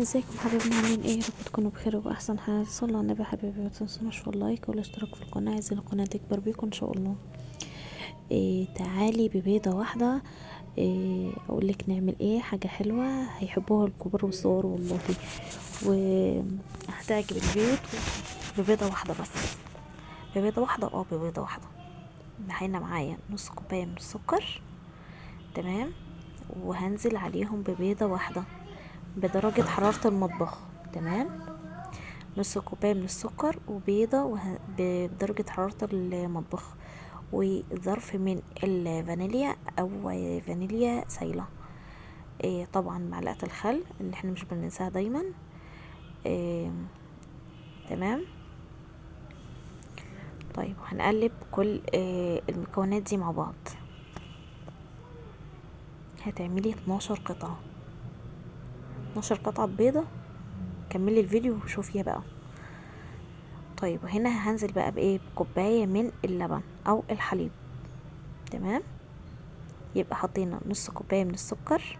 ازيكم حبايبنا، عاملين ايه؟ يا رب تكونوا بخير وبأحسن حال. صلوا على النبي حبايبي، ما تنسوناش واللايك والاشتراك في القناة. عايزين القناة تكبر بيكم ان شاء الله. تعالي ببيضة واحدة. اقولك نعمل ايه، حاجة حلوة هيحبوها الكبار والصغار والله، وهتعجب البيت. ببيضة واحدة بس، ببيضة واحدة، ببيضة واحدة. هنا معايا نص كوباية من السكر، تمام. وهنزل عليهم ببيضة واحدة بدرجة حرارة المطبخ، تمام. نص كوباية من السكر وبيضة بدرجة حرارة المطبخ، وظرف من الفانيليا او فانيليا سايلة. طبعا معلقة الخل اللي احنا مش بننساها دايما. تمام. طيب هنقلب كل المكونات دي مع بعض. هتعملي 12 قطعة، 12 قطعة بيضة. كملي الفيديو وشوفيها بقى. طيب وهنا هنزل بقى بايه، بكوباية من اللبن او الحليب، تمام. يبقى حطينا نص كوباية من السكر،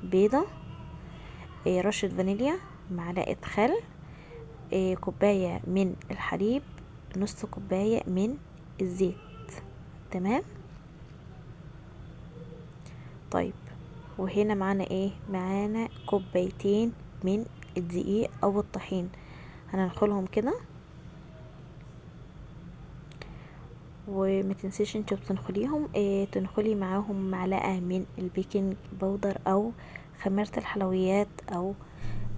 بيضة، رشة فانيليا، معلقة خل، كوباية من الحليب، نص كوباية من الزيت، تمام. طيب وهنا معانا ايه، معانا كوبايتين من الدقيق او الطحين. هننخلهم كده، وما تنسيش انتوا بتنخليهم تنخلي معاهم معلقة من البيكنج باودر او خميرة الحلويات او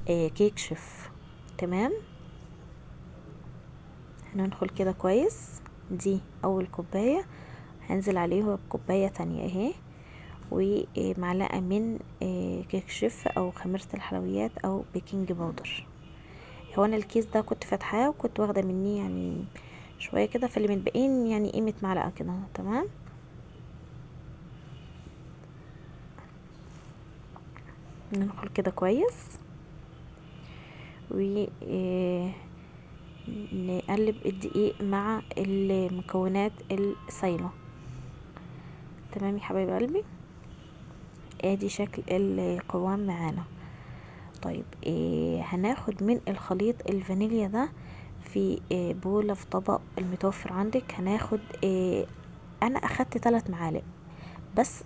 كيك شيف، تمام. هننخل كده كويس. دي اول كوباية، هنزل عليها بكوباية تانية اهي، ومعلقة من كيك شيف او خميرة الحلويات او بيكنج باودر. هو انا الكيس ده كنت فاتحاه وكنت واخدة مني يعني شوية كده، فاللي متبقين يعني قيمة معلقة كده، تمام. ندخل كده كويس، و نقلب الدقيق مع المكونات السايلة، تمام يا حبايب قلبي. ادي شكل القوام معانا. طيب هناخد من الخليط الفانيليا ده في بولة، في طبق المتوفر عندك. هناخد انا اخدت 3 معالق بس،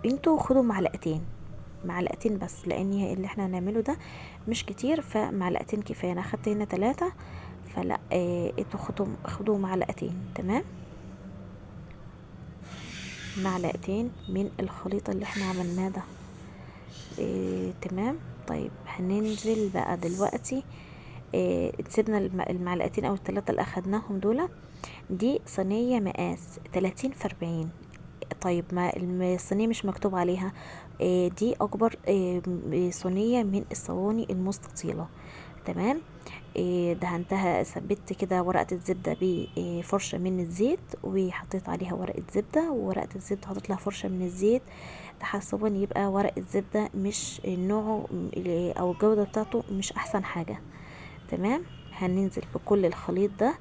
انتوا خدوا معلقتين، معلقتين بس، لان اللي احنا هنعمله ده مش كتير، فمعلقتين كفايه. انا اخدت هنا 3، فلا انتوا خدوا معلقتين، تمام. معلقتين من الخليط اللي احنا عملناه ده، تمام. طيب هننزل بقى دلوقتي، سيبنا المعلقتين او ال3 اللي اخدناهم دول. دي صينية مقاس 30 في 40. طيب ما الصينية مش مكتوب عليها، دي اكبر صينية من الصواني المستطيلة، تمام. دهنتها، ثبت كده ورقة الزبدة بفرشة من الزيت، وحطيت عليها ورقة زبدة، وورقة الزبدة حطيت لها فرشة من الزيت. تحسبا يبقى ورق الزبدة مش نوعه او الجودة بتاعته مش احسن حاجة، تمام. هننزل بكل الخليط ده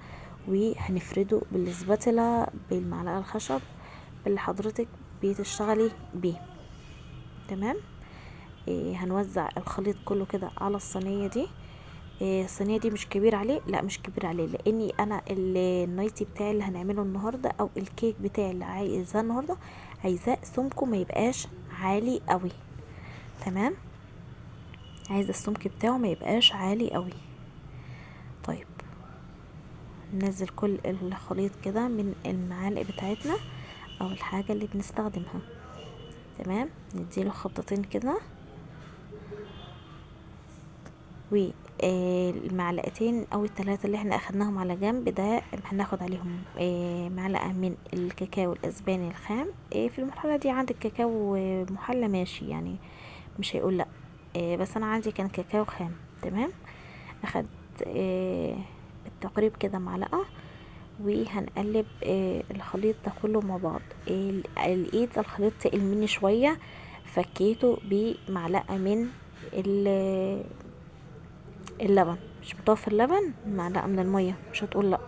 وهنفرده بالسباتيلا، بالمعلقة الخشب اللي حضرتك بتشتغلي بيه، تمام. هنوزع الخليط كله كده على الصينية دي. الصينيه دي مش كبير عليه، لا مش كبير عليه، لاني انا النايتي بتاعي اللي هنعمله النهارده او الكيك بتاعي اللي عايزاه النهارده، عايزاه سمكه ما يبقاش عالي قوي، تمام. عايزه السمك بتاعه ما يبقاش عالي قوي. طيب ننزل كل الخليط كده من المعالق بتاعتنا او الحاجه اللي بنستخدمها، تمام. نديله خبطتين كده، والمعلقتين او ال3 اللي احنا اخدناهم على جنب ده هناخد عليهم معلقة من الكاكاو الاسباني الخام. في المرحلة دي عندك كاكاو محلى ماشي يعني، مش هيقول لا. بس انا عندي كان كاكاو خام، تمام. اخد بالتقريب كده معلقة، وهنقلب الخليط ده كله مع بعض. الايد الخليط تقل مني شوية، فكيته بمعلقة من اللبن. مش متوفر لبن، معلقة من المية، مش هتقول لا،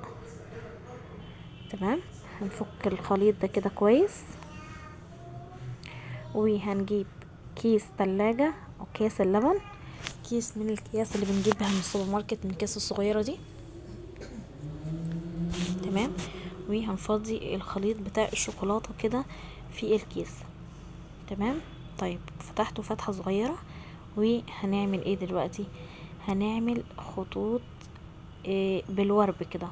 تمام. هنفك الخليط ده كده كويس، وهنجيب كيس تلاجة او كيس اللبن، كيس من الأكياس اللي بنجيبها من السوبر ماركت، من الكيس الصغيرة دي. تمام. وهنفضي الخليط بتاع الشوكولاتة كده في الكيس. تمام. طيب فتحته فتحة صغيرة، وهنعمل ايه دلوقتي؟ هنعمل خطوط بالورب كده.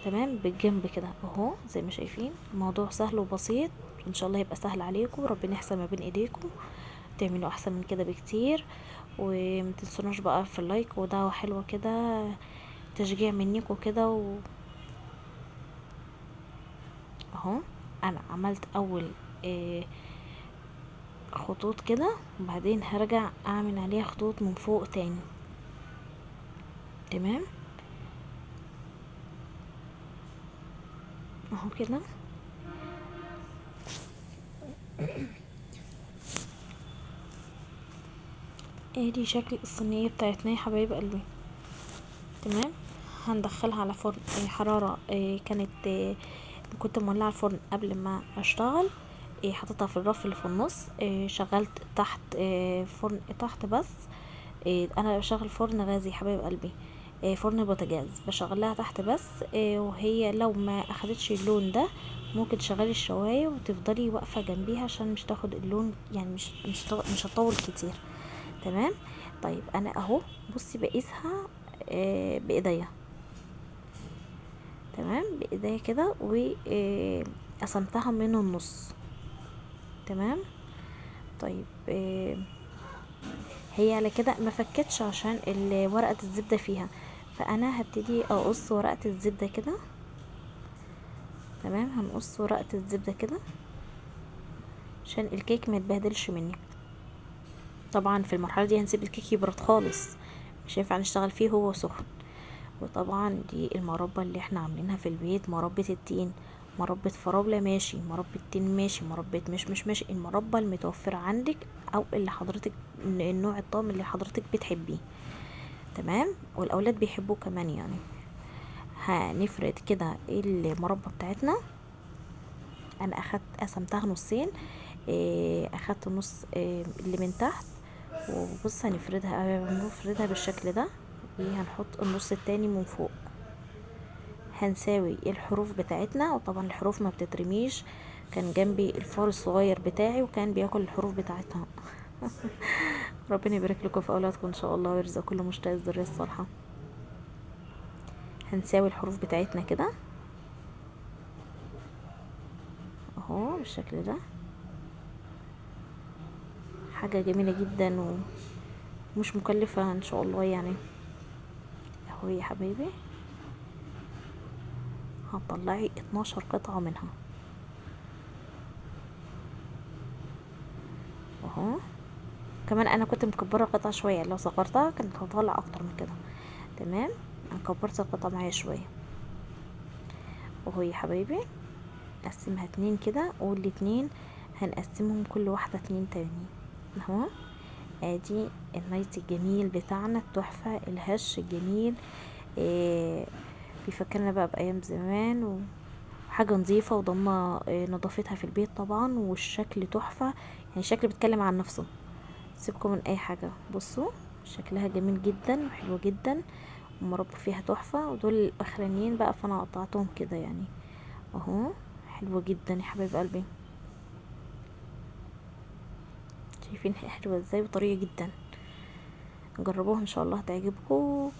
تمام، بالجنب كده اهو زي ما شايفين. الموضوع سهل وبسيط، ان شاء الله يبقى سهل عليكم، ربنا يحسن ما بين ايديكم، تعملوا احسن من كده بكتير. ومتنسوناش بقى في اللايك ودعوة حلوة كده، تشجيع منكم كده اهو. انا عملت اول خطوط كده، وبعدين هرجع اعمل عليها خطوط من فوق تاني. تمام اهو كده. ادي شكل الصينية بتاعتنا يا حبايب قلبي. تمام. هندخلها على فرن حرارة كانت كنت مولعة الفرن قبل ما اشتغل. حطيتها في الرف اللي في النص. شغلت تحت فرن تحت بس. انا بشغل فرن غازي يا حبايب قلبي، فرن بوتاجاز بشغلها تحت بس. وهي لو ما اخدتش اللون ده ممكن تشغلي الشوايه وتفضلي واقفه جنبيها عشان مش تاخد اللون، يعني مش هتطول كتير. تمام. طيب انا اهو بصي بقيسها بايديا. تمام، بايديا كده، وقسمتها من النص. تمام. طيب هي على كده ما فكتش عشان ورقة الزبدة فيها، فانا هبتدي اقص ورقة الزبدة كده. تمام، هنقص ورقة الزبدة كده عشان الكيك ما يتبهدلش مني. طبعا في المرحلة دي هنسيب الكيك يبرد خالص، مش هينفع نشتغل فيه هو سخن. وطبعا دي المربى اللي احنا عاملينها في البيت، مربى التين، مربى فراولة ماشي، مربى تين ماشي، مربى مش ماشي، المربى المتوفرة عندك او اللي حضرتك النوع الطعم اللي حضرتك بتحبيه. تمام، والاولاد بيحبوه كمان يعني. هنفرد كده المربى بتاعتنا. انا قسمتها نصين. اخدت النص اللي من تحت، وبص هنفردها بالشكل ده، وهنحط النص التاني من فوق. هنساوي الحروف بتاعتنا، وطبعا الحروف ما بتترميش. كان جنبي الفار الصغير بتاعي وكان بياكل الحروف بتاعتها. ربنا يبارك لكم في اولادكم ان شاء الله، ويرزق كل مشتاق الذريه الصالحه. هنساوي الحروف بتاعتنا كده اهو بالشكل ده. حاجه جميله جدا ومش مكلفه ان شاء الله يعني. اهو يا حبايبي، هتطلعي 12 قطعه منها اهو. كمان انا كنت مكبره القطعه شويه، لو صغرتها كانت هتطلع اكتر من كده. تمام، انا كبرت القطعه معايا شويه اهو يا حبايبي. نقسمها 2 كده، والاتنين هنقسمهم كل واحده 2 تاني اهو. ادي النايت الجميل بتاعنا التحفه الهش الجميل. إيه بيفكرنا بقى بايام زمان، وحاجه نظيفه وضمه نظافتها في البيت طبعا، والشكل تحفه، يعني الشكل بيتكلم عن نفسه. سيبكم من اي حاجه، بصوا شكلها جميل جدا وحلو جدا، ومربى فيها تحفه. ودول الاخرانيين بقى فانا قطعتهم كده يعني اهو. حلوه جدا يا حبايب قلبي، شايفين حلوه ازاي وطريه جدا. جربوها ان شاء الله هتعجبكم.